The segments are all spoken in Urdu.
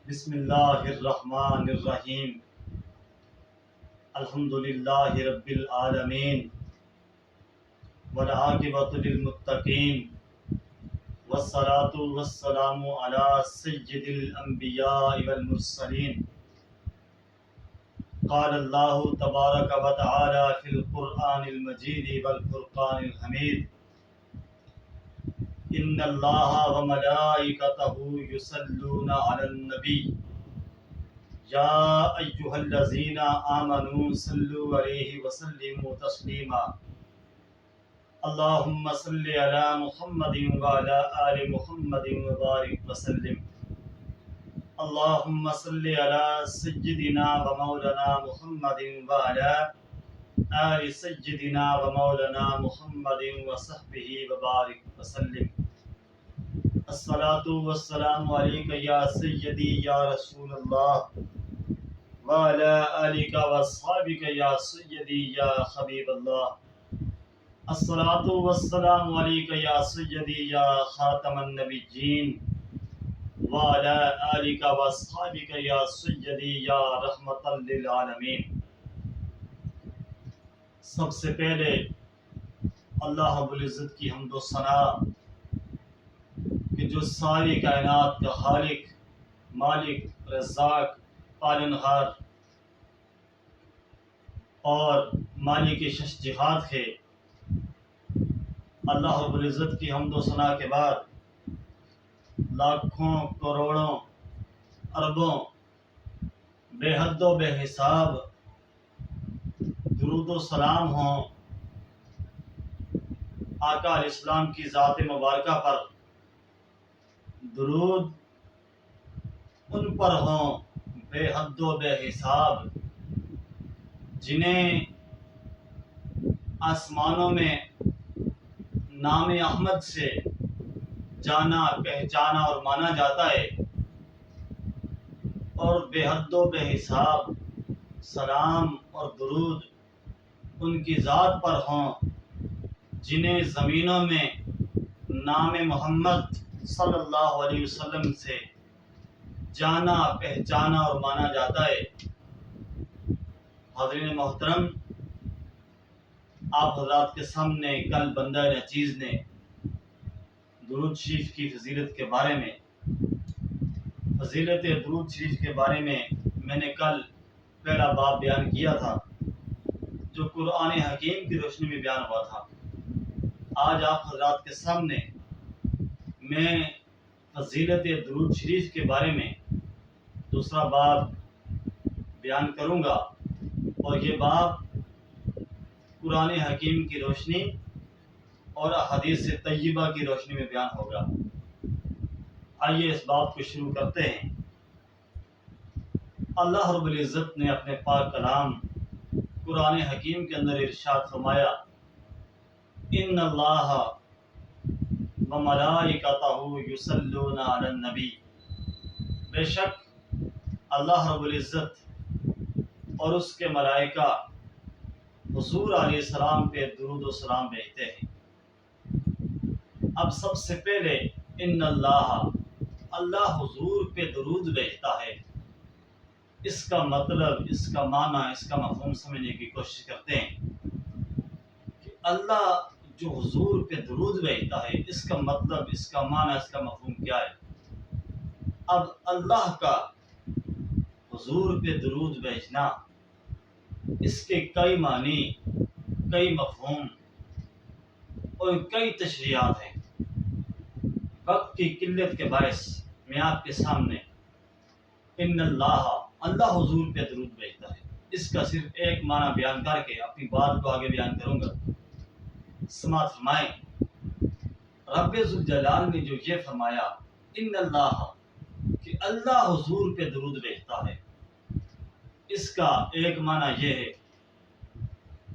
بسم اللہ الرحمن الرحیم الحمد للہ رب العالمین والعاقبۃ للمتقین والصلاة والسلام علی سید الانبیاء والمرسلین قال اللہ تبارک و تعالی فی القرآن المجید والفرقان الحمید ان اللہ وملائکتہ یصلون علی النبی یا ایہا الذین آمنوا صلوا علیہ وسلموا تسلیما اللہم صل علی محمد وعلی آل محمد وبارک وسلم اللہم صل علی سیدنا و مولانا محمد وعلی آل سیدنا و مولانا محمد وصحبہ وبارک وسلم الصلاۃ والسلام علیک یا سیدی یا رسول اللہ وعلی آلک واصحابک یا سیدی یا حبیب اللہ الصلاۃ والسلام علیک یا سیدی یا خاتم النبیین وعلی آلک واصحابک یا سیدی یا رحمت للعالمین۔ سب سے پہلے اللہ رب العزت کی حمد و ثنا کہ جو ساری کائنات کا خالق، مالک، رزاق، پالنہار اور مالک شش جہات ہے۔ اللہ رب العزت کی حمد و ثنا کے بعد لاکھوں کروڑوں اربوں بے حد و بے حساب درود و سلام ہوں آقا علیہ السلام کی ذات مبارکہ پر، درود ان پر ہوں بے حد و بے حساب جنہیں آسمانوں میں نام احمد سے جانا، پہچانا اور مانا جاتا ہے، اور بے حد و بے حساب سلام اور درود ان کی ذات پر ہوں جنہیں زمینوں میں نام محمد صلی اللہ علیہ وسلم سے جانا، پہچانا اور مانا جاتا ہے۔ حاضرین محترم، آپ حضرات کے سامنے کل بندہ نچیز نے درود شریف کی فضیلت کے بارے میں، فضیلت درود شریف کے بارے میں نے کل پہلا باب بیان کیا تھا جو قرآن حکیم کی روشنی میں بیان ہوا تھا۔ آج آپ حضرات کے سامنے میں فضیلت درود شریف کے بارے میں دوسرا باب بیان کروں گا، اور یہ باب قرآن حکیم کی روشنی اور احادیث طیبہ کی روشنی میں بیان ہوگا۔ آئیے اس باب کو شروع کرتے ہیں۔ اللہ رب العزت نے اپنے پاک کلام قرآن حکیم کے اندر ارشاد فرمایا، ان اللہ وملائکتہ یصلون علی النبی، بے شک اللہ رب العزت اور اس کے ملائکہ حضور علیہ السلام پہ درود و سلام بھیجتے ہیں۔ اب سب سے پہلے ان اللہ حضور پہ درود بھیجتا ہے، اس کا مطلب، اس کا معنی، اس کا مفہوم سمجھنے کی کوشش کرتے ہیں کہ اللہ جو حضور پہ درود بھیجتا ہے، اس کا مطلب، اس کا معنی، اس کا مفہوم کیا ہے۔ اب اللہ کا حضور پہ درود بھیجنا، اس کے کئی معنی، کئی مفہوم اور کئی تشریحات ہیں۔ وقت کی قلت کے باعث میں آپ کے سامنے ان اللہ حضور پہ درود بھیجتا ہے، اس کا صرف ایک معنی بیان کر کے اپنی بات کو آگے بیان کروں گا۔ سماعت فرمائیں، رب ذوالجلال نے جو یہ فرمایا ان اللہ، کہ اللہ حضور پہ درود بھیجتا ہے، اس کا ایک معنی یہ ہے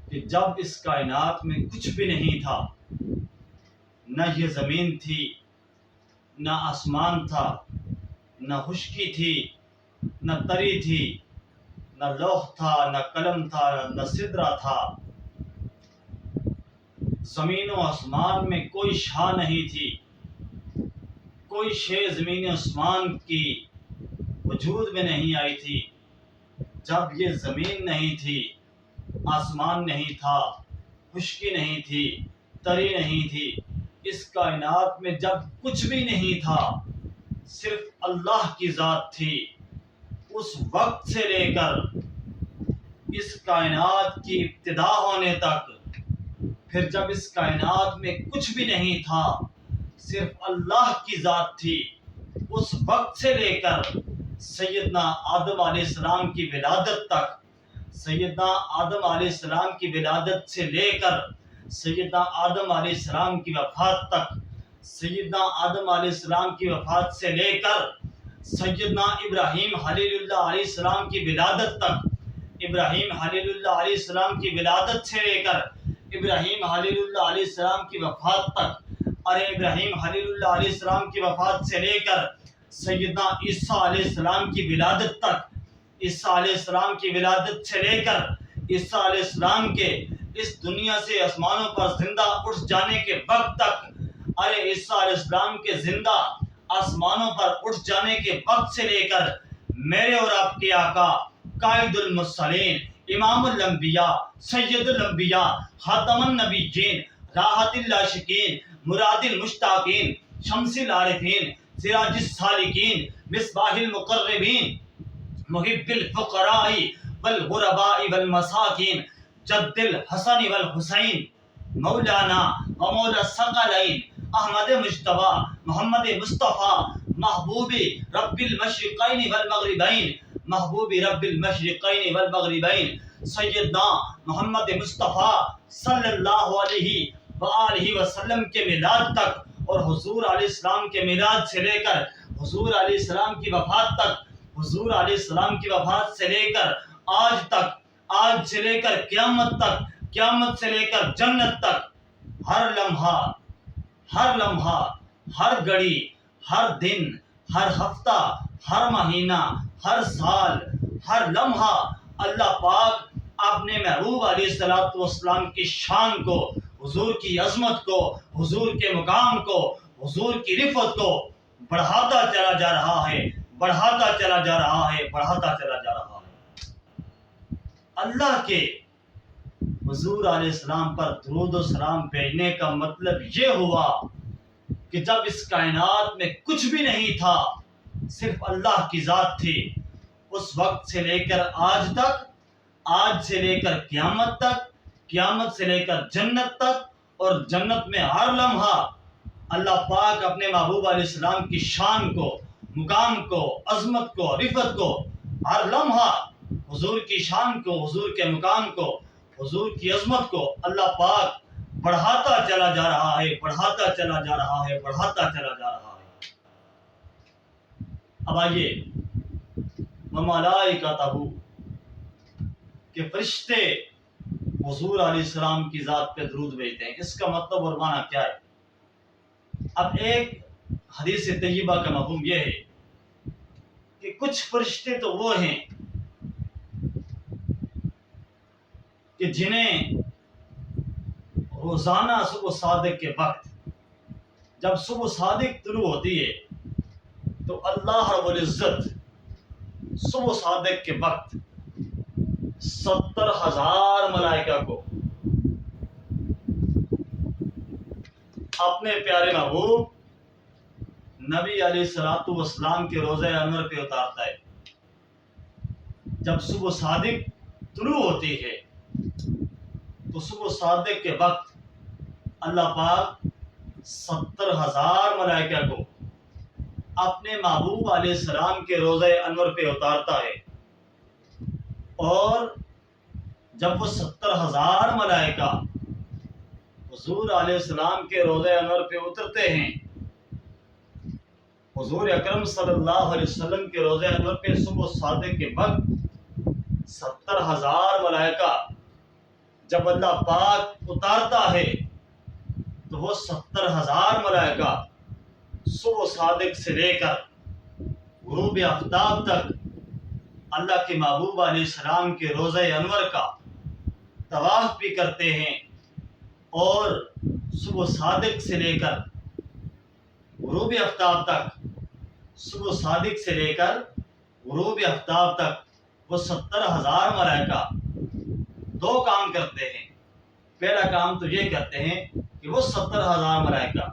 کہ جب اس کائنات میں کچھ بھی نہیں تھا، نہ یہ زمین تھی، نہ آسمان تھا، نہ خشکی تھی، نہ تری تھی، نہ لوح تھا، نہ قلم تھا، نہ سدرہ تھا، زمین و آسمان میں کوئی شاہ نہیں تھی، کوئی شے زمین و آسمان کی وجود میں نہیں آئی تھی، جب یہ زمین نہیں تھی، آسمان نہیں تھا، خشکی نہیں تھی، تری نہیں تھی، اس کائنات میں جب کچھ بھی نہیں تھا، صرف اللہ کی ذات تھی، اس وقت سے لے کر اس کائنات کی ابتدا ہونے تک، پھر جب اس کائنات میں کچھ بھی نہیں تھا، صرف اللہ کی ذات تھی، اس وقت سے لے کر سیدنا آدم علیہ السلام کی ولادت تک، سیدنا آدم علیہ السلام کی ولادت سے لے کر سیدنا آدم علیہ السلام کی وفات تک، سیدنا آدم علیہ السلام کی وفات سے لے کر سیدنا ابراہیم خلیل اللہ علیہ السلام کی ولادت تک، ابراہیم خلیل اللہ علیہ السلام کی ولادت سے لے کر ابراہیم خلیل اللہ علیہ السلام کی وفات تک، اور ابراہیم خلیل اللہ علیہ السلام کی وفات سے لے کر سیدنا عیسیٰ علیہ السلام کی ولادت تک، عیسیٰ علیہ السلام کی ولادت سے لے کر عیسیٰ علیہ السلام کے اس دنیا سے آسمانوں پر زندہ اٹھ جانے کے وقت تک، ارے عیسیٰ علیہ السلام کے زندہ آسمانوں پر اٹھ جانے کے وقت سے لے کر میرے اور آپ کے آقا قائد المرسلین، امام الانبیاء، سید الانبیاء، خاتم النبیین، راحت العاشقین، مراد المشتاقین، شمس العارفین، سراج السالکین، مصباح المقربین، محب الفقراء والغرباء والمساکین، جد الحسن والحسین، مولانا و مولا الثقلین، احمد مجتبی، محمد مصطفیٰ، محبوب رب المشرقین والمغربین، محبوب رب المشرقین والمغربین، سیدنا محمد مصطفیٰ صلی اللہ علیہ وآلہ وسلم کے میلاد تک، اور حضور علیہ السلام کے میلاد سے لے کر حضور علیہ السلام کی وفات تک، حضور علیہ السلام کی وفات سے لے کر آج تک، آج سے لے کر قیامت تک، قیامت سے لے کر جنت تک، ہر لمحہ، ہر لمحہ، ہر گھڑی، ہر دن، ہر ہفتہ، ہر مہینہ، ہر سال، ہر لمحہ اللہ پاک اپنے محبوب علیہ الصلوۃ والسلام کی شان کو، حضور کی عظمت کو، حضور کے مقام کو، حضور کی رفعت کو بڑھاتا چلا جا رہا ہے، بڑھاتا چلا جا رہا ہے، بڑھاتا چلا جا رہا ہے۔ اللہ کے حضور علیہ السلام پر درود و سلام بھیجنے کا مطلب یہ ہوا کہ جب اس کائنات میں کچھ بھی نہیں تھا، صرف اللہ کی ذات تھی، اس وقت سے لے کر آج تک، آج سے لے کر قیامت تک، قیامت سے لے کر جنت تک، اور جنت میں ہر لمحہ اللہ پاک اپنے محبوب علیہ السلام کی شان کو، مقام کو، عظمت کو، رفعت کو، ہر لمحہ حضور کی شان کو، حضور کے مقام کو، حضور کی عظمت کو اللہ پاک بڑھاتا چلا جا رہا ہے، بڑھاتا چلا جا رہا ہے، بڑھاتا چلا جا رہا ہے۔ اب آئیے، وَمَلَائِکَتَهُ کہ فرشتے حضور علیہ السلام کی ذات پہ درود بھیجتے ہیں، اس کا مطلب اور معنی کیا ہے؟ اب ایک حدیث طیبہ کا مفہوم یہ ہے کہ کچھ فرشتے تو وہ ہیں کہ جنہیں روزانہ صبح صادق کے وقت، جب صبح صادق طلوع ہوتی ہے تو اللہ رب العزت صبح صادق کے وقت 70,000 ملائکہ کو اپنے پیارے محبوب نبی علیہ الصلوۃ والسلام کے روضہ انور پہ اتارتا ہے۔ جب صبح صادق طلوع ہوتی ہے تو صبح صادق کے وقت اللہ پاک 70,000 ملائکہ کو اپنے محبوب علیہ السلام کے روضہ انور پہ اتارتا ہے، اور جب وہ 70,000 ملائکہ حضور علیہ السلام کے روضہ انور پہ اترتے ہیں، حضور اکرم صلی اللہ علیہ وسلم کے روضہ انور پہ صبح صادق کے وقت 70,000 ملائکہ جب اللہ پاک اتارتا ہے تو وہ 70,000 ملائکہ صبح صادق سے لے کر غروب آفتاب تک اللہ کے محبوب علیہ السلام کے روضہ انور کا طواف بھی کرتے ہیں، اور صبح صادق سے لے کر غروب آفتاب تک، صبح صادق سے لے کر غروب آفتاب تک وہ 70,000 ملائکہ دو کام کرتے ہیں۔ پہلا کام تو یہ کرتے ہیں کہ وہ 70,000 ملائکہ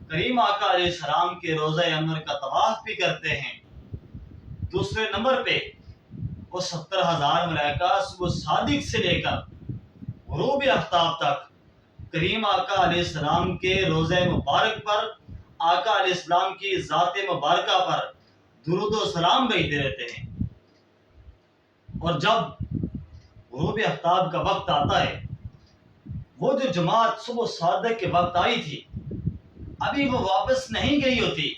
کریم آقا علیہ السلام کے روضہ انور کا طواف بھی کرتے ہیں۔ دوسرے نمبر پہ وہ 70,000 ملائکہ صبح صادق سے لے کر غروب آفتاب تک کریم آقا علیہ السلام کے روضہ مبارک پر، آقا علیہ السلام کی ذات مبارکہ پر درود و سلام بھیجتے رہتے ہیں۔ اور جب غروب آفتاب کا وقت آتا ہے، وہ جو جماعت صبح صادق کے وقت آئی تھی ابھی وہ واپس نہیں گئی ہوتی،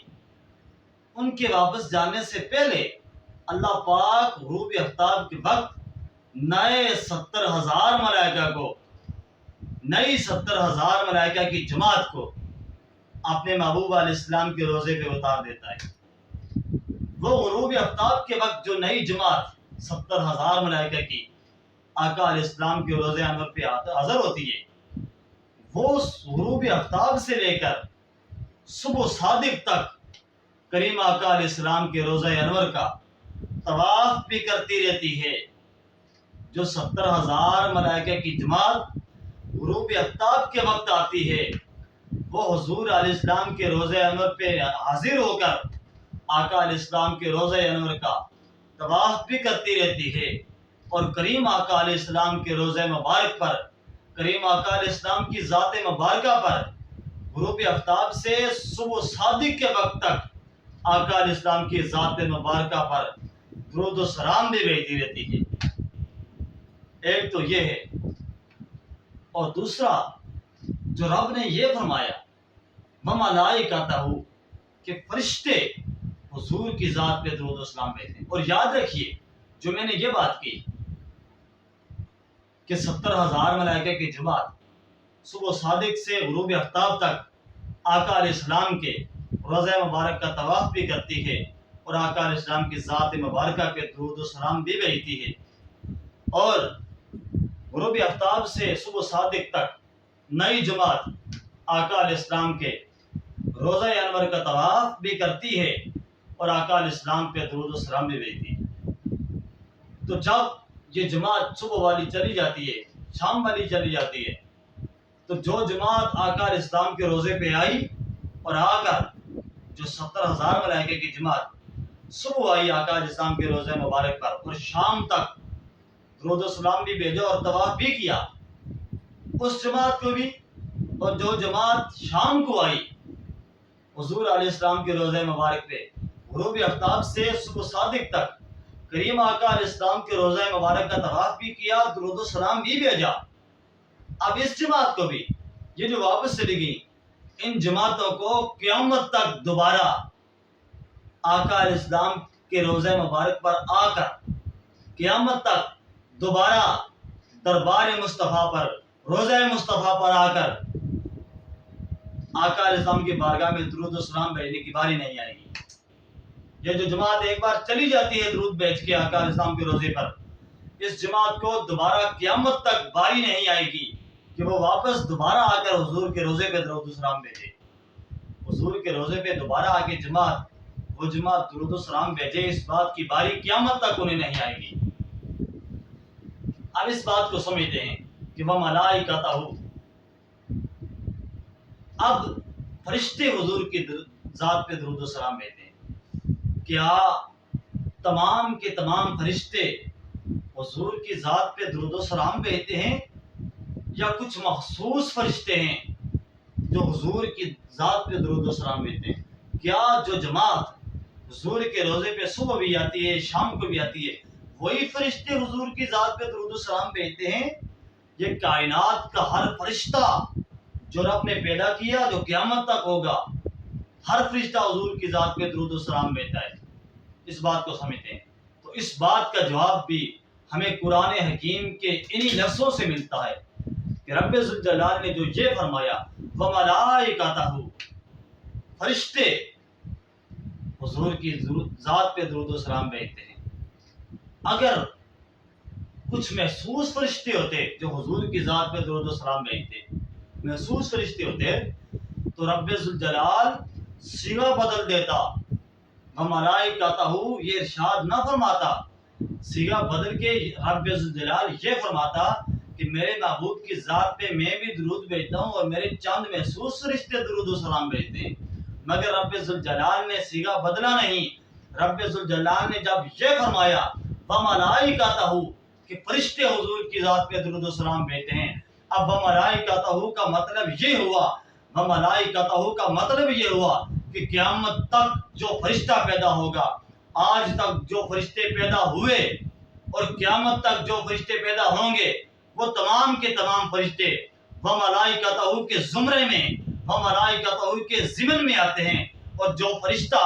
ان کے واپس جانے سے پہلے اللہ پاک غروب آفتاب کے وقت نئے 70,000 ملائکہ کو، نئی 70,000 ملائکہ کی جماعت کو اپنے محبوب علیہ السلام کے روضے پہ اتار دیتا ہے۔ وہ غروب آفتاب کے وقت جو نئی جماعت 70,000 ملائکہ کی آقا علیہ السلام کے روضے انور پہ حاضر ہوتی ہے، وہ غروب آفتاب سے لے کر صبح صادق تک کریم آقا علیہ السلام کے روضہ انور کا طواف بھی کرتی رہتی ہے۔ جو 70,000 ملائکہ کی جماعت غروب آفتاب کے وقت آتی ہے، وہ حضور علیہ السلام کے روضہ انور پہ حاضر ہو کر آقا علیہ السلام کے روضہ انور کا طواف بھی کرتی رہتی ہے، اور کریم آقا علیہ السلام کے روضہ مبارک پر، کریم آقا علیہ السلام کی ذات مبارکہ پر غروب آفتاب سے صبح صادق کے وقت تک آقا علیہ السلام کی ذات مبارکہ پر درود و سلام بھی بھیجتی رہتی ہے۔ ایک تو یہ ہے، اور دوسرا جو رب نے یہ فرمایا وَمَلَائِکَتَهُ کہ فرشتے حضور کی ذات پہ درود و سلام بھیجتے ہیں۔ اور یاد رکھیے جو میں نے یہ بات کی کہ 70,000 ملائکہ کی جماعت صبح صادق سے غروب آفتاب تک آقا علیہ السلام کے روضہ مبارک کا طواف بھی کرتی ہے، اور آقا علیہ السلام کی ذات مبارکہ پہ درود و سلام بھی بھیجتی ہے، اور غروب آفتاب سے صبح صادق تک نئی جماعت آقا علیہ السلام کے روضہ انور کا طواف بھی کرتی ہے، اور آقا علیہ السلام پہ درود و سلام بھی بھیجتی ہے۔ تو جب یہ جماعت صبح والی چلی جاتی ہے، شام والی چلی جاتی ہے، تو جو جماعت آقا علیہ السلام کے روضے پہ آئی اور آ کر جو 70,000 ملائکہ کی جماعت صبح آئی آقا علیہ السلام کے روضہ مبارک پر اور شام تک درود و سلام بھی بھیجا اور طواف بھی کیا، اس جماعت کو بھی، اور جو جماعت شام کو آئی حضور علیہ السلام کے روضہ مبارک پہ غروب آفتاب سے صبح صادق تک کریم آقا علیہ السلام کے روضہ مبارک کا طواف بھی کیا، درود و سلام بھی بھیجا، اب اس جماعت کو بھی، یہ جو واپس چلی گئی، ان جماعتوں کو قیامت تک دوبارہ آقا علیہ السلام کے روضہ مبارک پر آ کر قیامت تک دوبارہ دربار مصطفیٰ پر، روضہ مصطفیٰ پر آ کر آقا علیہ السلام کی بارگاہ میں درود و سلام بھیجنے کی باری نہیں آئے گی۔ یہ جو جماعت ایک بار چلی جاتی ہے درود بھیج کے آقا علیہ السلام کے روضے پر، اس جماعت کو دوبارہ قیامت تک باری نہیں آئے گی کہ وہ واپس دوبارہ آ کر حضور کے روضے پہ درود و سلام بھیجے۔ حضور کے روضے پہ دوبارہ آ کے وہ جماعت درود و سلام بھیجے، اس بات کی باری قیامت تک انہیں نہیں آئے گی۔ اب اس بات کو سمجھتے ہیں کہ وَمَلَائِکَتَهُ، اب فرشتے حضور کی ذات پہ درود و سلام بھیجتے ہیں۔ کیا تمام کے تمام فرشتے حضور کی ذات پہ درود و سلام بھیجتے ہیں، یا کچھ مخصوص فرشتے ہیں جو حضور کی ذات پہ درود و سلام بھیجتے ہیں؟ کیا جو جماعت حضور کے روضے پہ صبح بھی آتی ہے، شام کو بھی آتی ہے، وہی فرشتے حضور کی ذات پہ درود و سلام بھیجتے ہیں؟ یہ کائنات کا ہر فرشتہ جو رب نے پیدا کیا، جو قیامت تک ہوگا، ہر فرشتہ حضور کی ذات پہ درود و سلام بھیجتا ہے۔ اس بات کو سمجھتے ہیں، تو اس بات کا جواب بھی ہمیں قرآن حکیم کے انہی لفظوں سے ملتا ہے کہ رب ذوالجلال نے جو یہ فرمایا وَمَلَائِکَتَهُ، فرشتے حضور کی ذات پہ درود و سلام بھیجتے ہیں۔ اگر کچھ محسوس فرشتے ہوتے جو حضور کی ذات پہ درود و سلام بھیجتے، محسوس فرشتے ہوتے، تو رب ذوالجلال صیغہ بدل دیتا، وملائکتہ یہ ارشاد نہ فرماتا، صیغہ بدل کے رب ذوالجلال یہ فرماتا کہ میرے معبود کی ذات پہ میں بھی درود بھیجتا ہوں اور میرے چند محسوس رشتے درود و سلام بھیجتے ہیں، مگر رب ذوالجلال نے صیغہ بدلا نہیں۔ رب ذوالجلال نے جب یہ فرمایا وملائکتہ کہ فرشتے حضور کی ذات پہ درود و سلام بھیجتے ہیں، اب وملائکتہ کا مطلب یہ ہوا، وملائکتہ کا مطلب یہ ہوا کہ قیامت تک جو فرشتہ پیدا ہوگا، آج تک جو فرشتے پیدا ہوئے اور قیامت تک جو فرشتے پیدا ہوں گے، وہ تمام کے تمام فرشتے وملائکتہ کے زمرے میں، وملائکتہ کے ضمن میں آتے ہیں، اور جو فرشتہ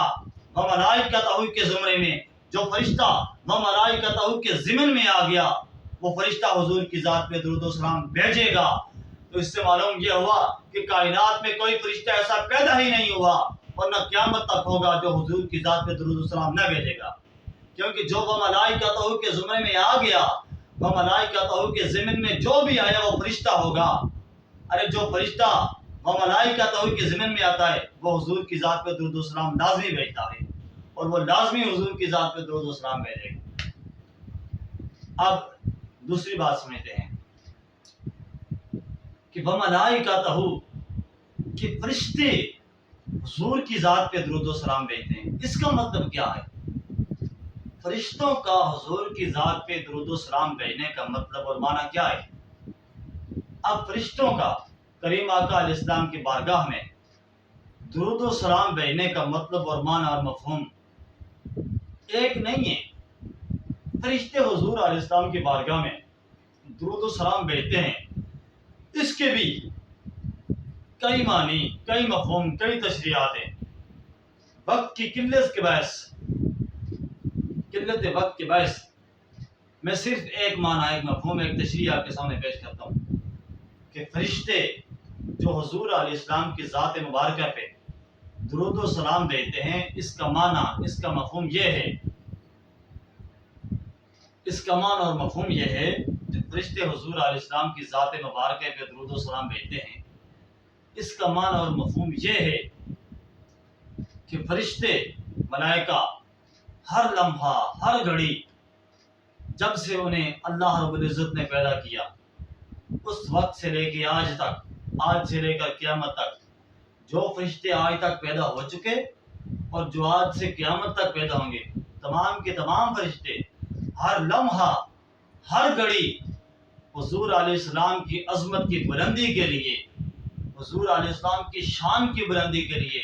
وملائکتہ کے زمرے میں، جو فرشتہ وملائکتہ کے ضمن میں آ گیا، وہ فرشتہ حضور کی ذات پہ درود و سلام بھیجے گا۔ تو اس سے معلوم یہ ہوا کہ کائنات میں کوئی فرشتہ ایسا پیدا ہی نہیں ہوا اور نہ قیامت تک ہوگا جو حضور کی ذات پہ درود و سلام نہ بھیجے گا، کیونکہ جو وملائکتہ کے زمرے میں آ گیا، وملائکتہ کے ضمن میں جو بھی آیا وہ فرشتہ ہوگا۔ ارے جو فرشتہ وملائکتہ کے ضمن میں آتا ہے وہ حضور کی ذات پہ درود و سلام لازمی بھیجتا ہے، اور وہ لازمی حضور کی ذات پہ درود و سلام بھیجے گا۔ اب دوسری بات سمجھتے ہیں کہ وملائکتہ کہ فرشتے حضور کی ذات پہ درود و سلام بھیجتے ہیں، اس کا مطلب کیا ہے؟ فرشتوں کا حضور کی ذات پہ درود و سلام بھیجنے کا مطلب اور معنی کیا ہے؟ اب فرشتوں کا کریم آقا علیہ السلام کی بارگاہ میں درود و سلام بھیجنے کا مطلب اور معنی اور مفہوم ایک نہیں ہے۔ فرشتے حضور علیہ السلام کی بارگاہ میں درود و سلام بھیجتے ہیں، اس کے بھی کئی معنی، کئی مفہوم، کئی تشریحات ہیں۔ وقت کی قلت کے باعث، قلت وقت کے باعث میں صرف ایک معنی، ایک مفہوم، ایک تشریح آپ کے سامنے پیش کرتا ہوں کہ فرشتے جو حضور علیہ السلام کی ذات مبارکہ پہ درود و سلام بھیجتے ہیں، اس کا معنی، اس کا مفہوم یہ ہے، اس کا معنی اور مفہوم یہ ہے کہ فرشتے حضور علیہ السلام کی ذات مبارکہ پہ درود و سلام بھیجتے ہیں، اس کا معنی اور مفہوم یہ ہے کہ فرشتے، ملائکہ ہر لمحہ، ہر گھڑی، جب سے انہیں اللہ رب العزت نے پیدا کیا اس وقت سے لے کے آج تک، آج سے لے کر قیامت تک، جو فرشتے آج تک پیدا ہو چکے اور جو آج سے قیامت تک پیدا ہوں گے، تمام کے تمام فرشتے ہر لمحہ، ہر گھڑی حضور علیہ السلام کی عظمت کی بلندی کے لیے، حضور علیہ السلام کی شان کی بلندی کے لیے،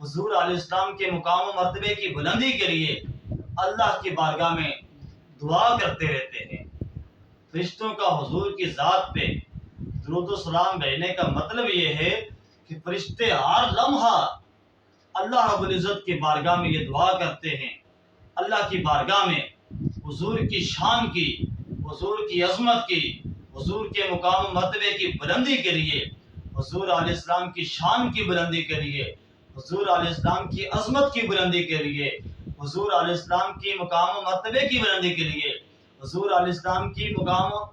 حضور علیہ السلام کے مقام و مرتبے کی بلندی کے لیے اللہ کی بارگاہ میں دعا کرتے رہتے ہیں۔ فرشتوں کا حضور کی ذات پہ درود و سلام بھیجنے کا مطلب یہ ہے کہ فرشتے ہر لمحہ اللہ رب العزت کی بارگاہ میں یہ دعا کرتے ہیں، اللہ کی بارگاہ میں حضور کی شان کی، حضور کی عظمت کی، حضور کے مقام و مرتبے کی بلندی کے لیے، حضور علیہ السلام کی شان کی بلندی کے لیے، حضور علیہ السلام کی عظمت کی بلندی کے لیے، حضور علیہ السلام کی مقام و مرتبے کی بلندی کے لیے، حضور علیہ السلام کی مقام و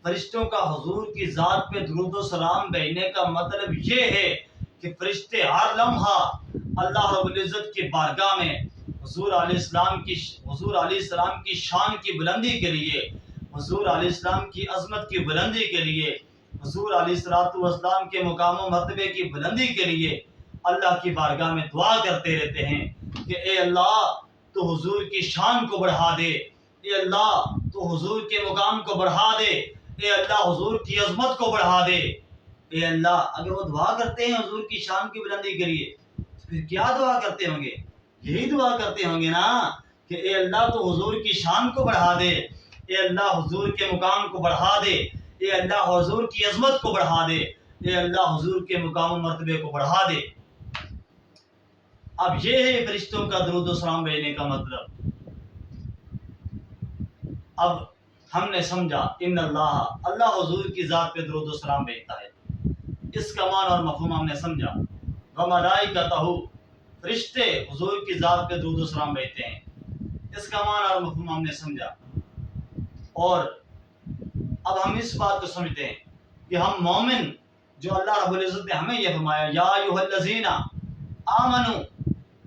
فرشتوں کا حضور کی ذات پہ درود و سلام بھیجنے کا مطلب یہ ہے کہ فرشتے ہر لمحہ اللہ رب العزت کی بارگاہ میں حضور علیہ السلام کی شان کی بلندی کے لیے، حضور علیہ السلام کی عظمت کی بلندی کے لیے، حضور علیہ السلام کے مقام و مرتبے کی بلندی کے لیے اللہ کی بارگاہ میں دعا کرتے رہتے ہیں کہ اے اللہ تو حضور کی شان کو بڑھا دے، اے اللہ تو حضور کے مقام کو بڑھا دے، اے اللہ حضور کی عظمت کو بڑھا دے، اے اللہ۔ اگر وہ دعا کرتے ہیں حضور کی شان کی بلندی کے لیے تو پھر کیا دعا کرتے ہوں گے؟ یہی دعا کرتے ہوں گے نا کہ اے اللہ تو حضور کی شان کو بڑھا دے، اے اللہ حضور کے مقام کو بڑھا دے، اے اللہ حضور کی عظمت کو بڑھا دے، اے اللہ حضور کے مقام و مرتبے کو بڑھا دے۔ اب یہ ہے فرشتوں کا درود و سلام بھیجنے کا مطلب۔ اب ہم نے سمجھا ان اللہ حضور کی ذات پہ درود و سلام بھیجتا ہے، اس کا معنی اور مفہوم ہم نے سمجھا۔ وملائکتہ فرشتے حضور کی ذات پہ درود و سلام بھیجتے ہیں، اس کا معنی اور مفہوم ہم نے سمجھا۔ اور اب ہم اس بات کو سمجھتے ہیں کہ ہم مومن، جو اللہ رب العزت نے ہمیں یہ فرمایا یا ایھا الذین آمنوا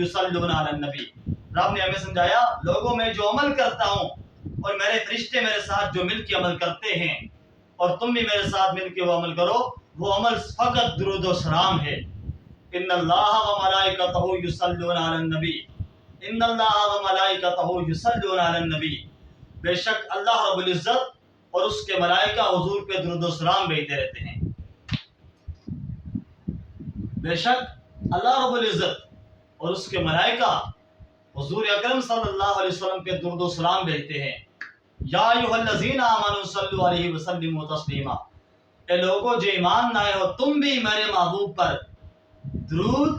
یصلون علی النبی. رب نے ہمیں سمجھایا لوگوں میں جو عمل کرتا ہوں اور میرے فرشتے میرے ساتھ جو مل کے عمل کرتے ہیں اور تم بھی میرے ساتھ مل کے وہ عمل کرو، وہ عمل فقط درود و سلام ہے. ان اللہ وملائکتہ یصلون علی النبی، ان اللہ وملائکتہ یصلون علی النبی. بے شک اللہ رب العزت اور اس کے ملائکہ حضور پہ درود و سلام بھیجتے رہتے ہیں. بے شک اللہ رب العزت اور اس کے ملائکہ حضور اکرم صلی اللہ علیہ وسلم پہ درود و سلام بھیجتے ہیں. یا ایھا الذین آمنوا صلوا علیہ وسلموا تسلیما. اے لوگو جو ایمان لائے ہو تم بھی میرے محبوب پر درود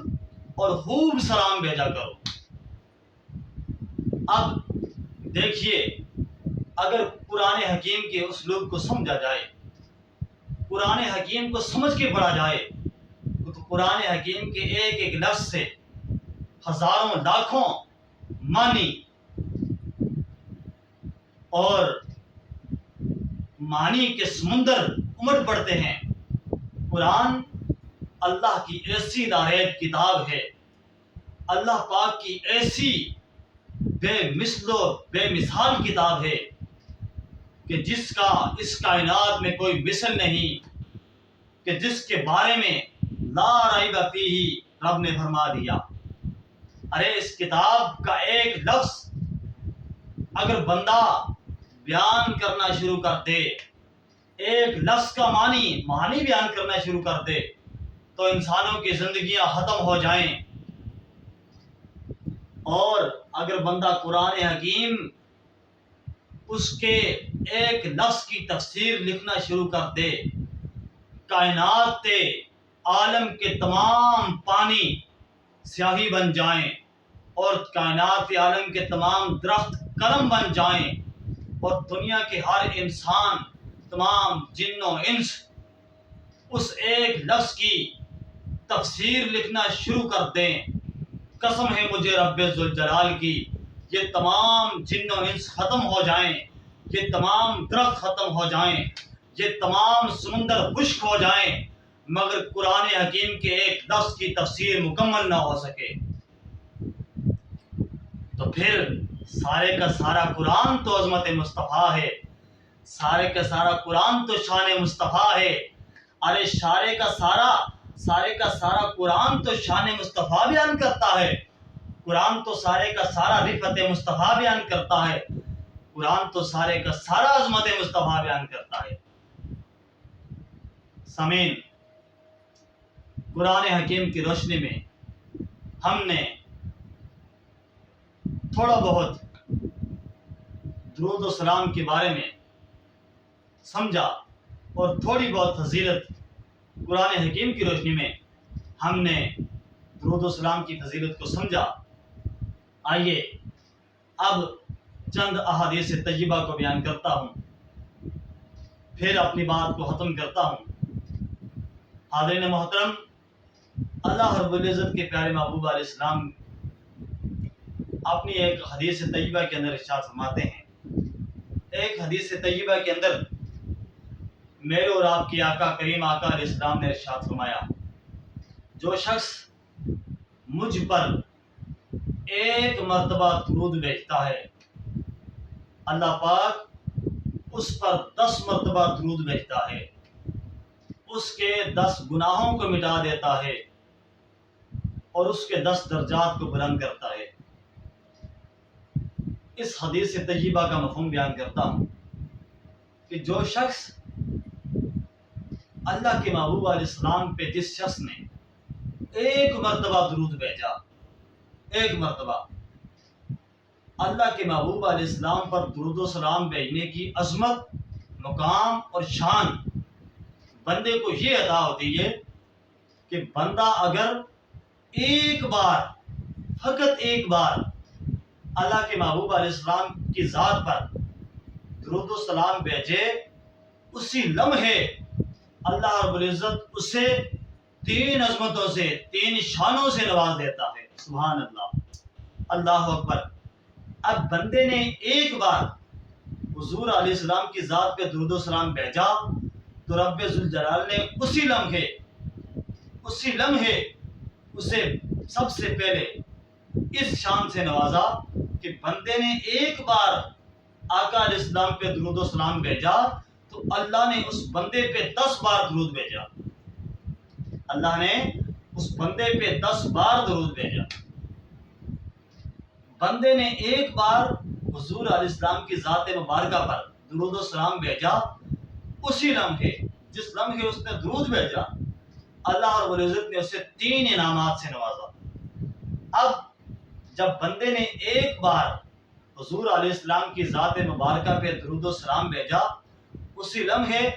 اور خوب سلام بھیجا کرو. اب دیکھیے، اگر قرآن حکیم کے اسلوب کو سمجھا جائے، قرآن حکیم کو سمجھ کے پڑھا جائے، تو قرآن حکیم کے ایک ایک لفظ سے ہزاروں لاکھوں معنی اور معنی کے سمندر امٹ پڑتے ہیں. قرآن اللہ کی ایسی داریب کتاب ہے، اللہ پاک کی ایسی بے مثل و بے مثال کتاب ہے کہ جس کا اس کائنات میں کوئی مثل نہیں، کہ جس کے بارے میں لا ریب فیہ رب نے فرما دیا. ارے اس کتاب کا ایک لفظ اگر بندہ بیان کرنا شروع کر دے، ایک لفظ کا معنی بیان کرنا شروع کر دے، تو انسانوں کی زندگیاں ختم ہو جائیں. اور اگر بندہ قرآن حکیم اس کے ایک لفظ کی تفسیر لکھنا شروع کر دے، کائنات عالم کے تمام پانی سیاہی بن جائیں اور کائنات عالم کے تمام درخت قلم بن جائیں اور دنیا کے ہر انسان، تمام جن و انس اس ایک لفظ کی تفسیر لکھنا شروع کر دیں، قسم ہے مجھے رب ذوالجلال کی، یہ تمام جن و انس ختم ہو جائیں، یہ تمام درخت ختم ہو جائیں، یہ تمام سمندر خشک ہو جائیں، مگر قرآن حکیم کے ایک لفظ کی تفسیر مکمل نہ ہو سکے. تو پھر سارے کا سارا قرآن تو عظمت مصطفیٰ ہے، سارے کا سارا قرآن تو شان مصطفیٰ ہے. ارے سارے کا سارا قرآن تو شان مصطفیٰ بیان کرتا ہے، قرآن تو سارے کا سارا رفعت مصطفیٰ بیان کرتا ہے، قرآن تو سارے کا سارا عظمت مصطفیٰ بیان کرتا ہے. سامعین، قرآن حکیم کی روشنی میں ہم نے تھوڑا بہت درود و سلام کے بارے میں سمجھا اور تھوڑی بہت فضیلت قرآن حکیم کی روشنی میں ہم نے درود و سلام کی فضیلت کو سمجھا. آئیے اب چند احادیث طیبہ کو بیان کرتا ہوں، پھر اپنی بات کو ختم کرتا ہوں. حاضرین محترم، اللہ رب العزت کے پیارے محبوب علیہ السلام اپنی ایک حدیث طیبہ کے اندر ارشاد فرماتے ہیں. ایک حدیث طیبہ کے اندر میرے اور آپ کی آقا کریم آقا علیہ السلام نے ارشاد فرمایا، جو شخص مجھ پر ایک مرتبہ درود بھیجتا ہے، اللہ پاک اس پر 10 مرتبہ درود بھیجتا ہے، اس کے 10 گناہوں کو مٹا دیتا ہے اور اس کے 10 درجات کو بلند کرتا ہے. اس حدیث طیبہ کا مفہوم بیان کرتا ہوں کہ جو شخص اللہ کے محبوب علیہ السلام پہ، جس شخص نے ایک مرتبہ درود بھیجا، ایک مرتبہ، اللہ کے محبوب علیہ السلام پر درود و سلام بھیجنے کی عظمت، مقام اور شان بندے کو یہ عطا ہوتی ہے کہ بندہ اگر ایک بار، فقط ایک بار اللہ کے محبوب علیہ السلام کی ذات پر درود و سلام بھیجے، اسی لمحے اللہ رب العزت اسے 3 عظمتوں سے، 3 شانوں سے نواز دیتا ہے. سبحان اللہ، اللہ اکبر. اب بندے نے ایک بار حضور علیہ السلام کی ذات پہ درود و سلام بھیجا تو رب ذوالجلال نے اسی لمحے اسے سب سے پہلے اس شان سے نوازا کہ بندے نے ایک بار آقا علیہ السلام پہ درود و سلام بھیجا تو اللہ نے اس بندے پہ 10 بار درود بھیجا. اللہ نے اس بندے پہ 10 بار درود بھیجا. بندے نے ایک بار حضور علیہ السلام کی ذات مبارکہ پر درود و سلام بھیجا، اسی لمحے جس لمحے اس نے درود بھیجا اللہ رب العزت نے اسے 3 انعامات سے نوازا. اب جب بندے نے ایک بار حضور علیہ السلام کی ذات مبارکہ پہ درود و سلام بھیجا، اسی لمحے